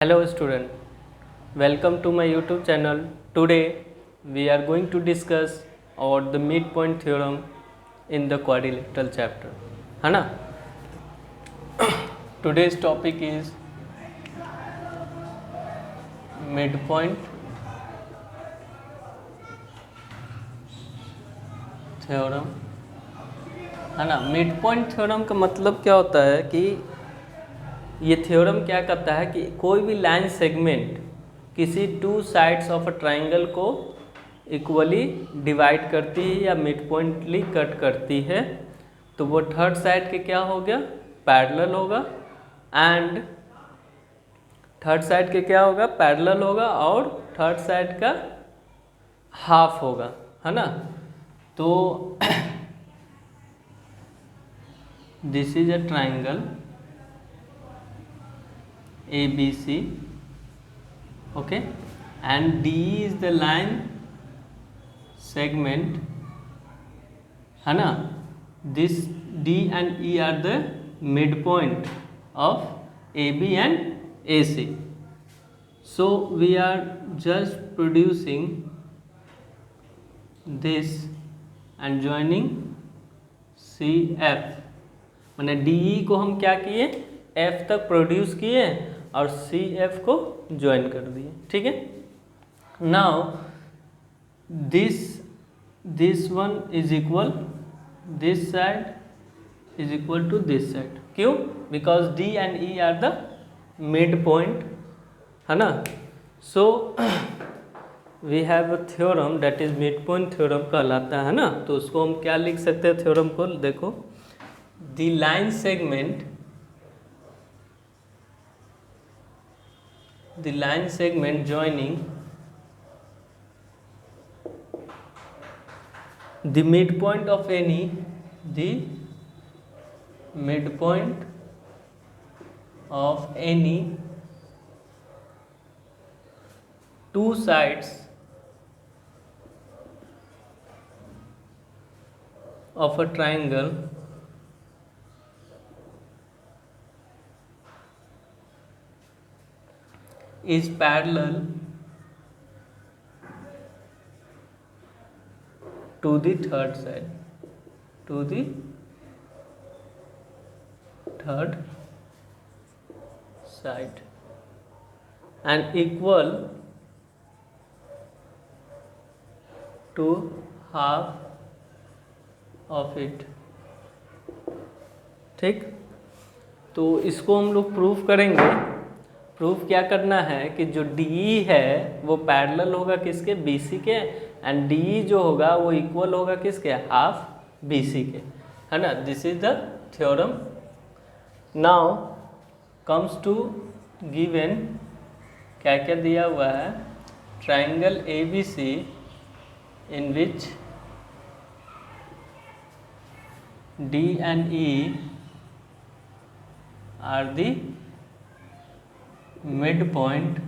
Hello student, welcome to my YouTube channel. Today we are going to discuss about the midpoint theorem in the quadrilateral chapter. है ना? Today's topic is midpoint theorem. है ना? midpoint theorem का मतलब क्या होता है कि ये थ्योरम क्या कहता है कि कोई भी लाइन सेगमेंट किसी two sides of a triangle को इक्वली डिवाइड करती है या मिड पॉइंटली कट करती है, तो वो थर्ड साइड के क्या हो गया, पैरेलल होगा, एंड थर्ड साइड के क्या होगा, पैरेलल होगा, और थर्ड साइड का हाफ होगा, है ना। तो this is a triangle ABC, okay, and DE is the line segment, है ना. This D and E are the midpoint of AB and AC. So we are just producing this and joining CF. मैंने DE को हम क्या किए, F तक produce किए और CF को ज्वाइन कर दिए, ठीक है. Now this one is equal, this side is equal to this side. क्यों? Because D and E are the mid point, है ना. So we have a theorem that is mid point theorem कहलाता है ना. तो उसको हम क्या लिख सकते हैं थ्योरम को, देखो, the line segment, the line segment joining the midpoint of any, the midpoint of any two sides of a triangle is parallel to the third side, to the third side, and equal to half of it. ठीक, तो इसको हम लोग proof करेंगे. Proof क्या करना है कि जो DE है वो पैरेलल होगा किसके, BC के, एंड DE जो होगा वो इक्वल होगा किसके, हाफ BC के, है ना. This is the theorem. Now comes to given, क्या क्या दिया हुआ है, triangle ABC in which D and E are the midpoint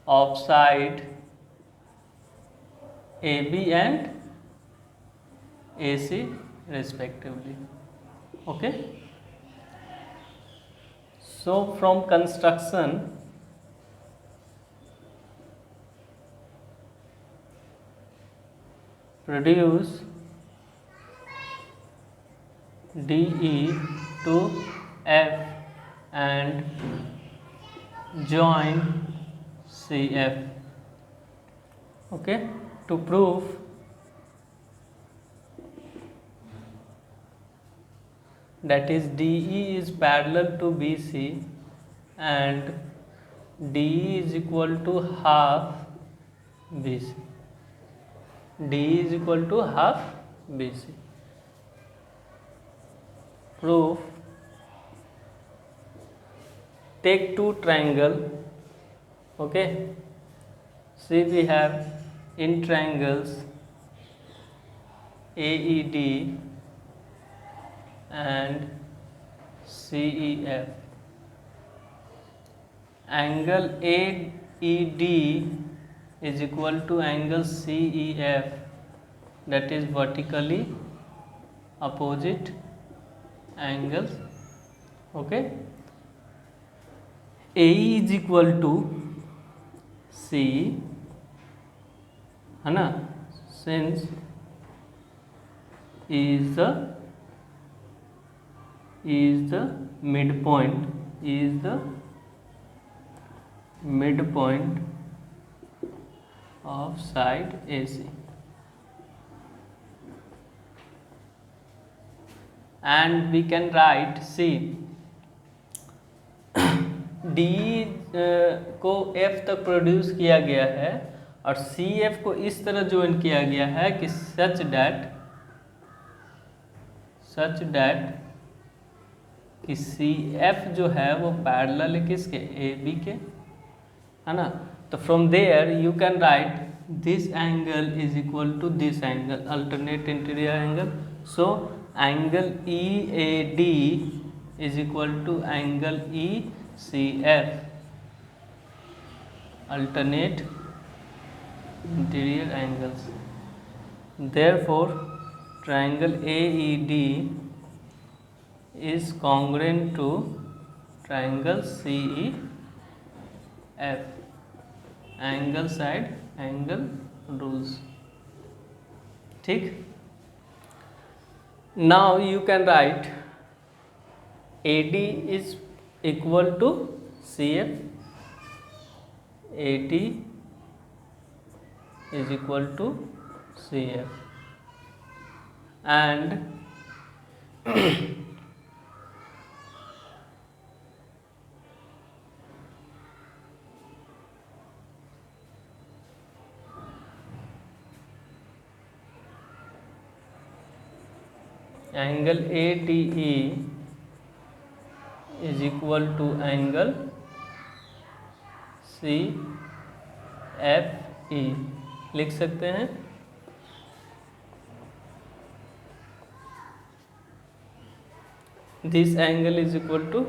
of side AB and AC respectively. Okay, so from construction produce DE to F and join CF. Okay, to prove that is DE is parallel to BC and DE is equal to half BC. DE is equal to half BC. Proof, take two triangle, okay, see we have in triangles AED and CEF. Angle AED is equal to angle CEF, that is vertically opposite angles. Okay, A is equal to C, है ना, since is the midpoint of side AC, and we can write C D को F तक produce किया गया है और CF को इस तरह ज्वाइन किया गया है कि सच दैट कि CF जो है वो पैरेलल है किसके, AB के, है ना। तो from there you can write this angle is equal to this angle, alternate interior angle. So angle EAD is equal to angle ECF, alternate interior angles. Therefore, triangle AED is congruent to triangle CEF. Angle side angle rules. ठीक। Now you can write AD is equal to CF. AD is equal to CF, and angle ATE is equal to angle CFE, लिख सकते हैं। This angle is equal to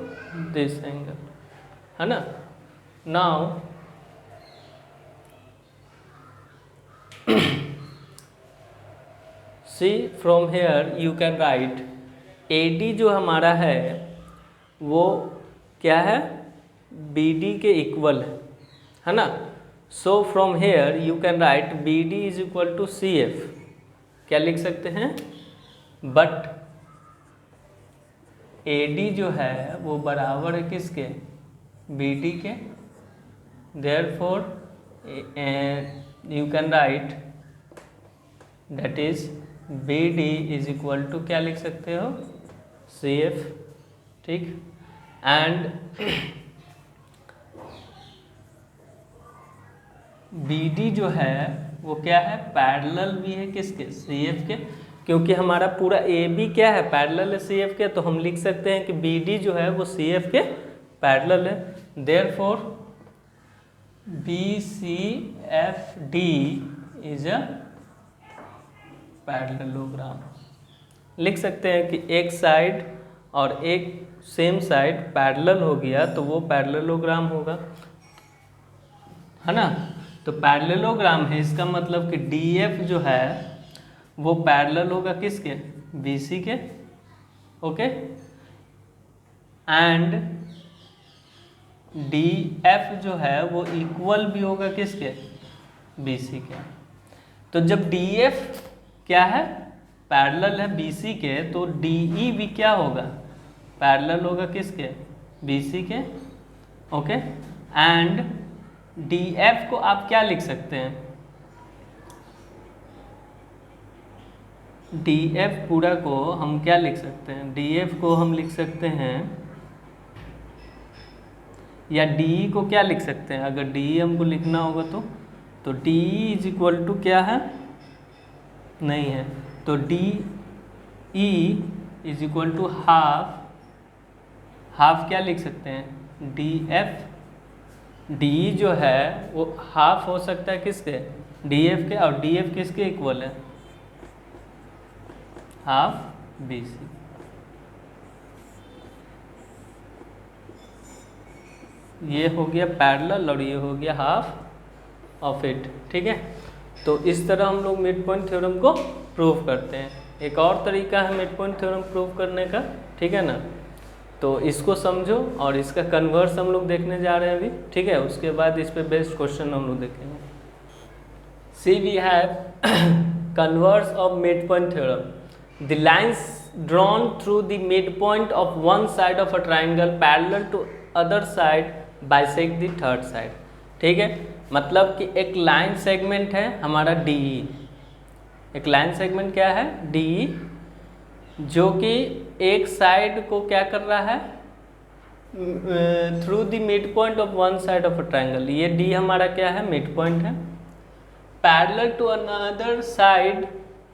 this angle, है ना। Now see from here you can write AD जो हमारा है वो क्या है, BD के इक्वल है ना। So from here you can write BD is equal to CF, क्या लिख सकते हैं, बट AD जो है वो बराबर है किसके, BD के। Therefore you can write that is BD is equal to क्या लिख सकते हो, CF, ठीक। एंड BD जो है वो क्या है, पैरेलल भी है किसके, CF के, क्योंकि हमारा पूरा AB क्या है, पैरेलल है CF के, तो हम लिख सकते हैं कि BD जो है वो CF के पैरेलल है। Therefore BCFD is a parallelogram. लिख सकते हैं कि एक साइड और एक सेम साइड पैरेलल हो गया तो वो पैरेललोग्राम होगा, है ना। तो पैरेललोग्राम है, इसका मतलब कि DF जो है वो पैरेलल होगा किसके, BC के, ओके। एंड DF जो है वो इक्वल भी होगा किसके, BC के। तो जब DF क्या है, पैरेलल है BC के, तो DE भी क्या होगा, पैरेलल होगा किसके, BC के, ओके। एंड DF को आप क्या लिख सकते हैं, DF पूरा को हम क्या लिख सकते हैं, DF को हम लिख सकते हैं, या DE को क्या लिख सकते हैं, अगर DE हमको लिखना होगा तो DE इज इक्वल टू क्या है, नहीं है, तो DE is equal to half क्या लिख सकते हैं, DF। DE जो है वो हाफ हो सकता है किसके, DF के, और DF किसके इक्वल है, हाफ BC। ये हो गया पैरेलल और ये हो गया हाफ ऑफ इट, ठीक है। तो इस तरह हम लोग मिड पॉइंट थ्योरम को प्रूव करते हैं। एक और तरीका है मिड पॉइंट थ्योरम प्रूव करने का, ठीक है ना। तो इसको समझो और इसका कन्वर्स हम लोग देखने जा रहे हैं अभी, ठीक है। उसके बाद इस पे बेस्ड क्वेश्चन हम लोग देखेंगे। See we have converse of mid point theorem, the lines drawn through the mid point of one side of a triangle parallel to other side bisect the third side, ठीक है। मतलब कि एक line segment है हमारा D E, एक line segment क्या है डी ई, जो कि एक साइड को क्या कर रहा है through the mid point of one side of a triangle, ये डी हमारा क्या है मिड पॉइंट है, पैरेलल टू अनदर साइड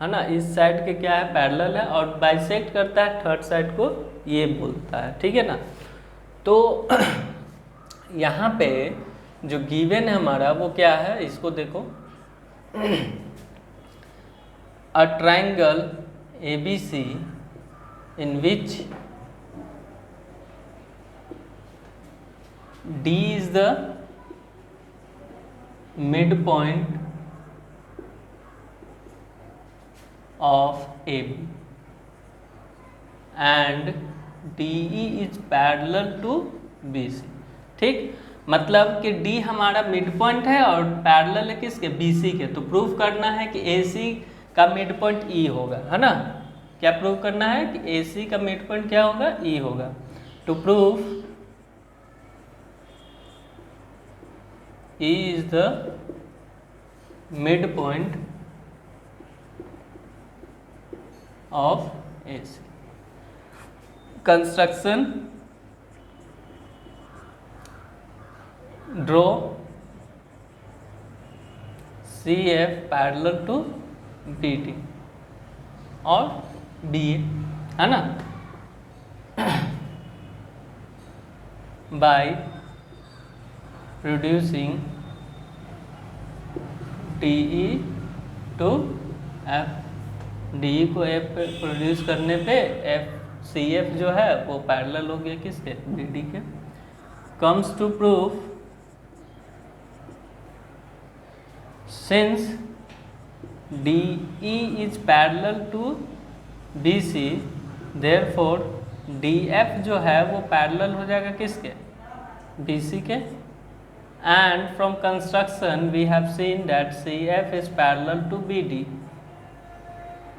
है ना, इस साइड के क्या है पैरेलल है, और बाइसेक्ट करता है थर्ड साइड को, ये बोलता है, ठीक है ना। तो यहाँ पे जो गिवन है हमारा वो क्या है, इसको देखो, a triangle ABC in which D is the midpoint of AB and DE is parallel to BC, ठीक। मतलब कि D हमारा मिड पॉइंट है और पैरेलल है किसके BC के, तो प्रूव करना है कि AC का मिड पॉइंट E होगा, है ना। क्या प्रूव करना है कि AC का मिड पॉइंट क्या होगा E होगा। To prove E is the mid point of AC, construction draw CF parallel to BD और BA, है ना, by reducing DE to F, DE को F पे प्रोड्यूस करने पे CF जो है वो पैरेलल हो गया किसके BD के। Comes to proof since DE is parallel to BC, therefore DF जो है वो पैरेलल हो जाएगा किसके BC के, and from construction we have seen that CF is parallel to BD,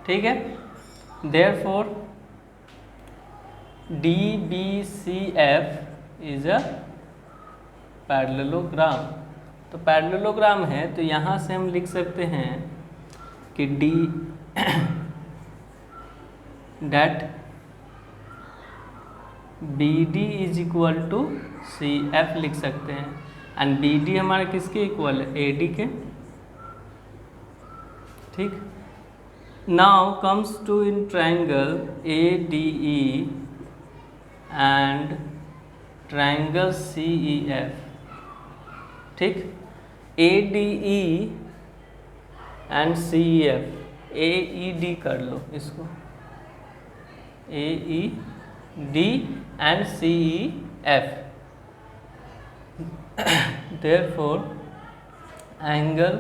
ठीक है। therefore DBCF is a parallelogram, तो पैरेललोग्राम है, तो यहाँ से हम लिख सकते हैं कि D that BD is equal to CF लिख सकते हैं, एंड BD हमारा किसके इक्वल है AD के, ठीक। Now comes to in triangle ADE and triangle CEF, ठीक। ADE एंड CEF, AED कर लो इसको, AED and CEF, therefore angle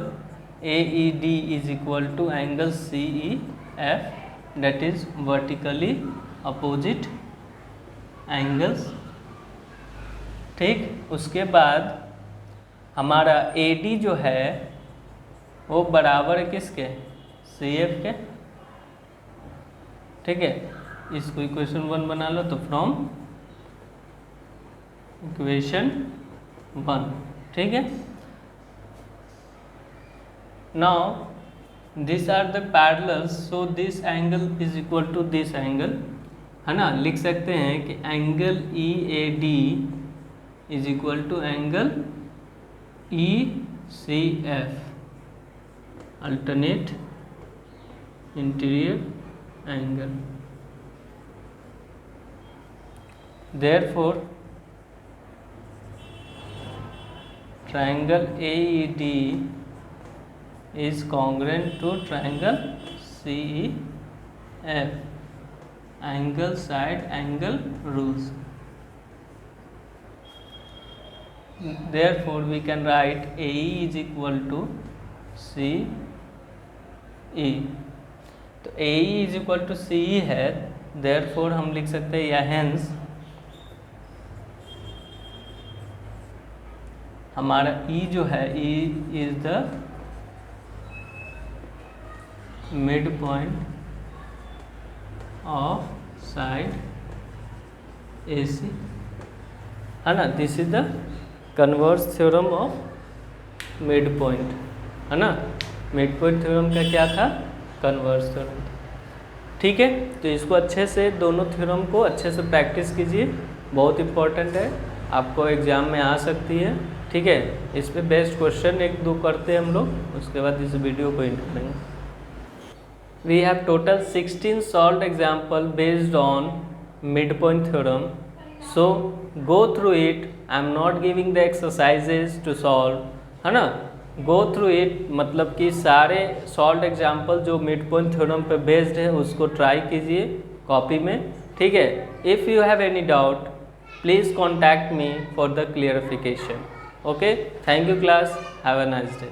AED is equal to angle CEF, that is vertically opposite angles, ठीक। उसके बाद हमारा AD जो है वो बराबर है किसके CF के, ठीक है। इसको इक्वेशन 1 बना लो, तो फ्रॉम इक्वेशन 1, ठीक है। Now this are the parallels, so this angle is equal to this angle, है ना। लिख सकते हैं कि angle EAD is equal to angle ECF, alternate interior angle. Therefore triangle AED is congruent to triangle CEF, angle side angle rules. Therefore we can write AE is equal to CE, तो AE is equal to CE है, therefore हम लिख सकते हैं या hence हमारा ई जो है, E is the mid point of side AC, है ना। This is the converse theorem of mid point, है ना। मिड पॉइंट थ्योरम का क्या था, कन्वर्स थ्योरम। ठीक है, तो इसको अच्छे से, दोनों थ्योरम को अच्छे से प्रैक्टिस कीजिए, बहुत इंपॉर्टेंट है, आपको एग्जाम में आ सकती है। ठीक है, इस पे बेस्ट क्वेश्चन 1-2 करते हैं हम लोग, उसके बाद इस वीडियो को एंड करेंगे। We have total 16 solved example based on mid point theorem, so go through it. I am not giving the exercises to solve, है ना। गो थ्रू इट मतलब कि सारे सॉल्व्ड एग्जाम्पल जो मिड पॉइंट थ्योरम पे based है उसको try कीजिए कॉपी में। ठीक है, if you have any doubt please contact me for the clarification. Okay, thank you class, have a nice day.